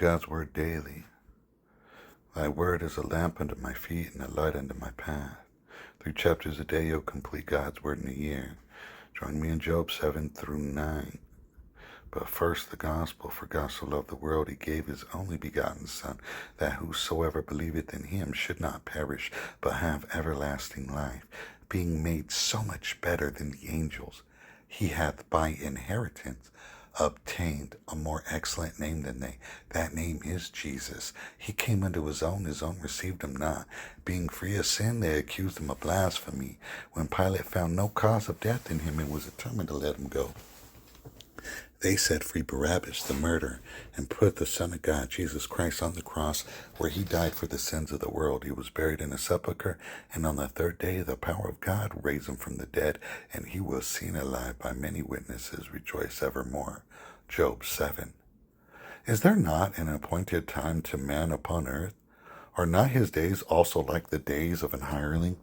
God's word daily. Thy word is a lamp unto my feet and a light unto my path. 3 chapters a day, you'll complete God's word in a year. Join me in Job 7 through 9. But first the gospel, for God so loved the world, he gave his only begotten Son, that whosoever believeth in him should not perish, but have everlasting life. Being made so much better than the angels, he hath by inheritance obtained a more excellent name than they. That name is Jesus. He came unto his own received him not. Being free of sin, they accused him of blasphemy. When Pilate found no cause of death in him, and was determined to let him go, they set free Barabbas, the murderer, and put the Son of God, Jesus Christ, on the cross, where he died for the sins of the world. He was buried in a sepulchre, and on the third day the power of God raised him from the dead, and he was seen alive by many witnesses. Rejoice evermore. Job 7. Is there not an appointed time to man upon earth? Are not his days also like the days of an hireling?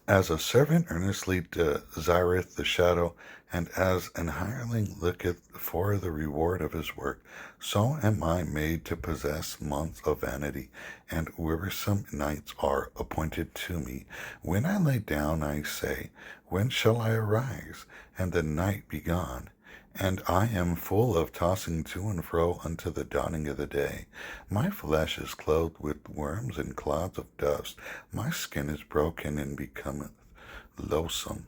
As a servant earnestly desireth the shadow, and as an hireling looketh for the reward of his work, so am I made to possess months of vanity, and wearisome nights are appointed to me. When I lay down, I say, when shall I arise, and the night be gone? And I am full of tossing to and fro unto the dawning of the day. My flesh is clothed with worms and clouds of dust. My skin is broken and becometh loathsome.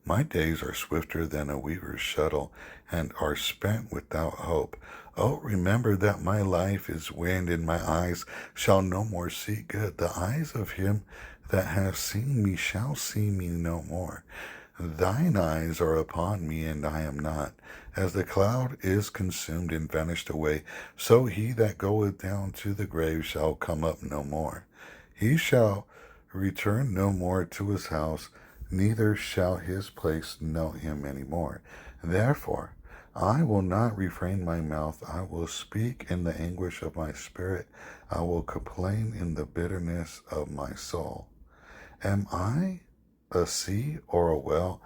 My days are swifter than a weaver's shuttle, and are spent without hope. Oh, remember that my life is wind, and my eyes shall no more see good. The eyes of him that has seen me shall see me no more. Thine eyes are upon me, and I am not. As the cloud is consumed and vanished away, so he that goeth down to the grave shall come up no more. He shall return no more to his house, neither shall his place know him any more. Therefore, I will not refrain my mouth. I will speak in the anguish of my spirit. I will complain in the bitterness of my soul. Am I a sea or a well,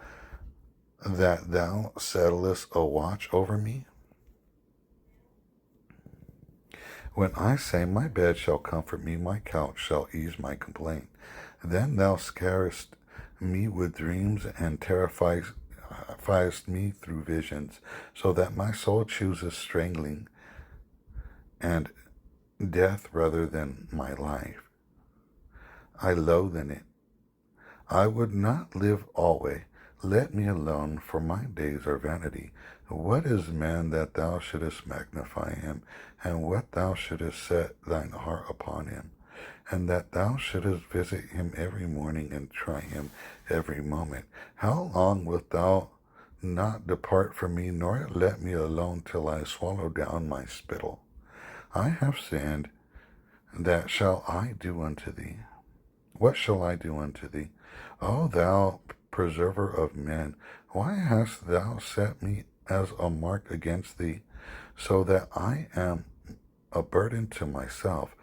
that thou settlest a watch over me? When I say, my bed shall comfort me, my couch shall ease my complaint, then thou scarest me with dreams, and terrifiest me through visions, so that my soul chooses strangling and death rather than my life. I loathe in it. I would not live alway. Let me alone, for my days are vanity. What is man that thou shouldest magnify him, and what thou shouldest set thine heart upon him, and that thou shouldest visit him every morning, and try him every moment? How long wilt thou not depart from me, nor let me alone till I swallow down my spittle? I have sinned. That shall I do unto thee? What shall I do unto thee? O thou preserver of men, why hast thou set me as a mark against thee, so that I am a burden to myself?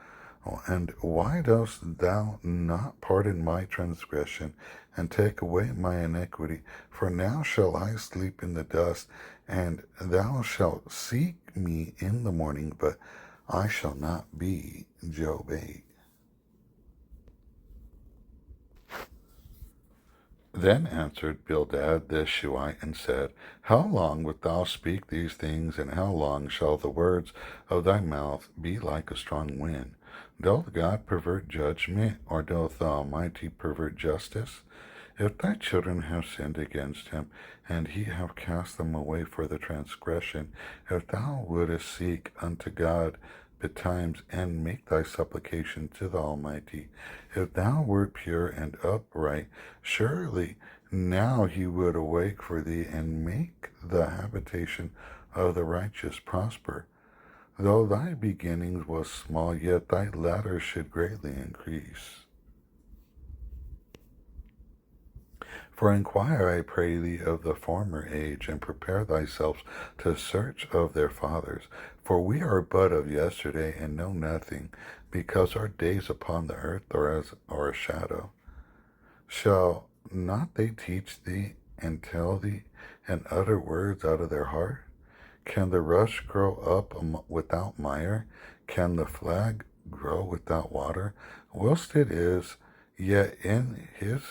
And why dost thou not pardon my transgression, and take away my iniquity? For now shall I sleep in the dust, and thou shalt seek me in the morning, but I shall not be. Job 8. Then answered Bildad the Shuhite and said, How long wilt thou speak these things, and how long shall the words of thy mouth be like a strong wind? Doth God pervert judgment, or doth the Almighty pervert justice? If thy children have sinned against him, and he have cast them away for the transgression, if thou wouldest seek unto God betimes, and make thy supplication to the Almighty, if thou wert pure and upright, surely now he would awake for thee, and make the habitation of the righteous prosper. Though thy beginnings was small, yet thy latter should greatly increase. For inquire, I pray thee, of the former age, and prepare thyself to search of their fathers. For we are but of yesterday, and know nothing, because our days upon the earth are a shadow. Shall not they teach thee, and tell thee, and utter words out of their heart? Can the rush grow up without mire? Can the flag grow without water? Whilst it is yet in his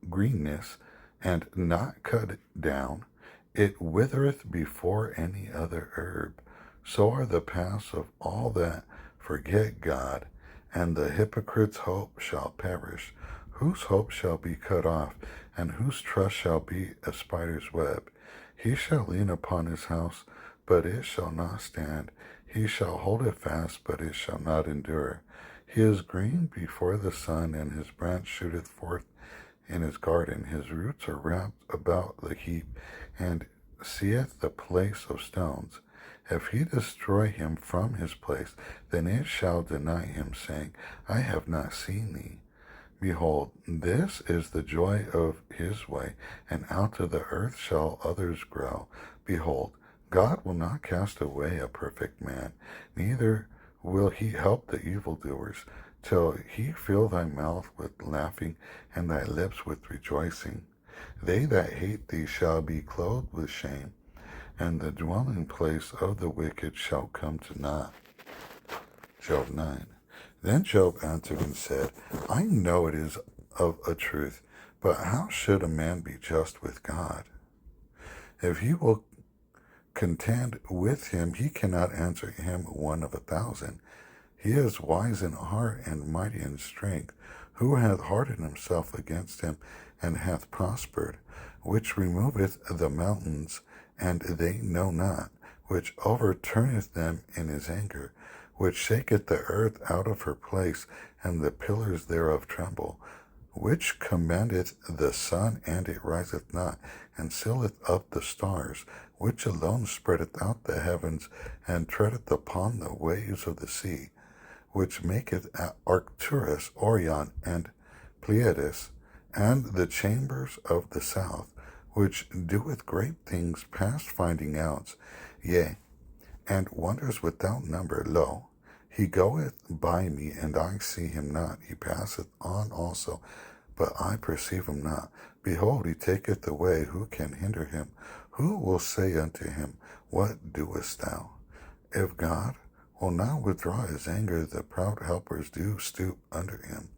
greenness, and not cut down, it withereth before any other herb. So are the paths of all that forget God, and the hypocrite's hope shall perish. Whose hope shall be cut off, and whose trust shall be a spider's web? He shall lean upon his house, but it shall not stand. He shall hold it fast, but it shall not endure. He is green before the sun, and his branch shooteth forth in his garden. His roots are wrapped about the heap, and seeth the place of stones. If he destroy him from his place, then it shall deny him, saying, I have not seen thee. Behold, this is the joy of his way, and out of the earth shall others grow. Behold, God will not cast away a perfect man, neither will he help the evildoers, till he fill thy mouth with laughing, and thy lips with rejoicing. They that hate thee shall be clothed with shame, and the dwelling place of the wicked shall come to naught. Job 9. Then Job answered and said, I know it is of a truth, but how should a man be just with God? If he will contend with him, he cannot answer him one of 1,000. He is wise in heart and mighty in strength. Who hath hardened himself against him, and hath prospered? Which removeth the mountains, and they know not, which overturneth them in his anger, which shaketh the earth out of her place, and the pillars thereof tremble, which commandeth the sun, and it riseth not, and sealeth up the stars, which alone spreadeth out the heavens, and treadeth upon the waves of the sea, which maketh Arcturus, Orion, and Pleiades, and the chambers of the south, which doeth great things past finding out, yea, and wonders without number. Lo, he goeth by me, and I see him not. He passeth on also, but I perceive him not. Behold, he taketh away. Who can hinder him? Who will say unto him, What doest thou? If God will not withdraw his anger, the proud helpers do stoop under him.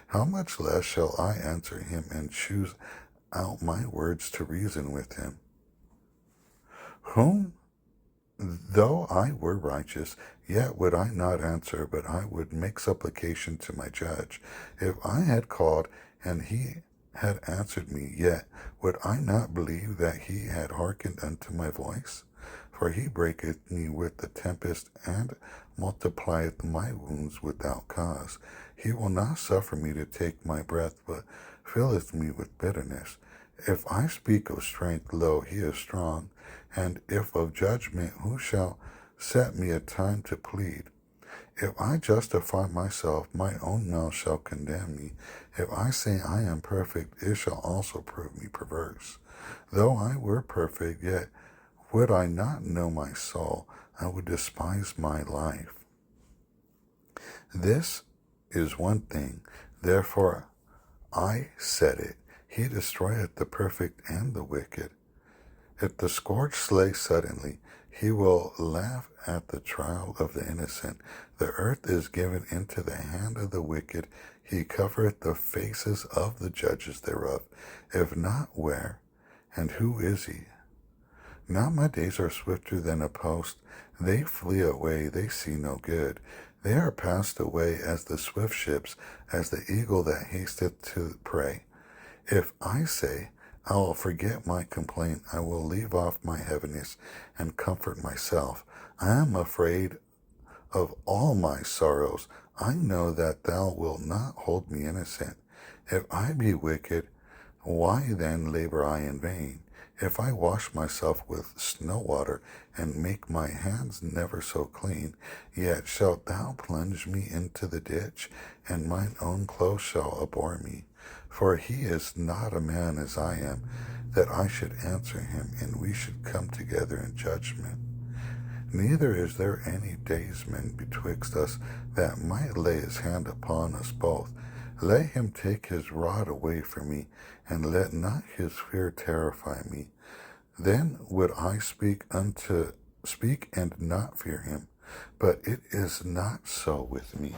How much less shall I answer him, and choose out my words to reason with him? Whom, though I were righteous, yet would I not answer, but I would make supplication to my judge. If I had called, and he had answered me, yet would I not believe that he had hearkened unto my voice? For he breaketh me with the tempest, and multiplieth my wounds without cause. He will not suffer me to take my breath, but filleth me with bitterness. If I speak of strength, lo, he is strong. And if of judgment, who shall set me a time to plead? If I justify myself, my own mouth shall condemn me. If I say I am perfect, it shall also prove me perverse. Though I were perfect, yet would I not know my soul. I would despise my life. This is one thing, therefore I said it. He destroyeth the perfect and the wicked. If the scourge slay suddenly, he will laugh at the trial of the innocent. The earth is given into the hand of the wicked. He covereth the faces of the judges thereof. If not, where? And who is he? Now my days are swifter than a post. They flee away, they see no good. They are passed away as the swift ships, as the eagle that hasteth to prey. If I say, I will forget my complaint, I will leave off my heaviness, and comfort myself. I am afraid of all my sorrows. I know that thou wilt not hold me innocent. If I be wicked, why then labor I in vain? If I wash myself with snow water, and make my hands never so clean, yet shalt thou plunge me into the ditch, and mine own clothes shall abhor me. For he is not a man as I am, that I should answer him, and we should come together in judgment. Neither is there any daysman betwixt us that might lay his hand upon us both. Let him take his rod away from me, and let not his fear terrify me. Then would I speak and not fear him. But it is not so with me.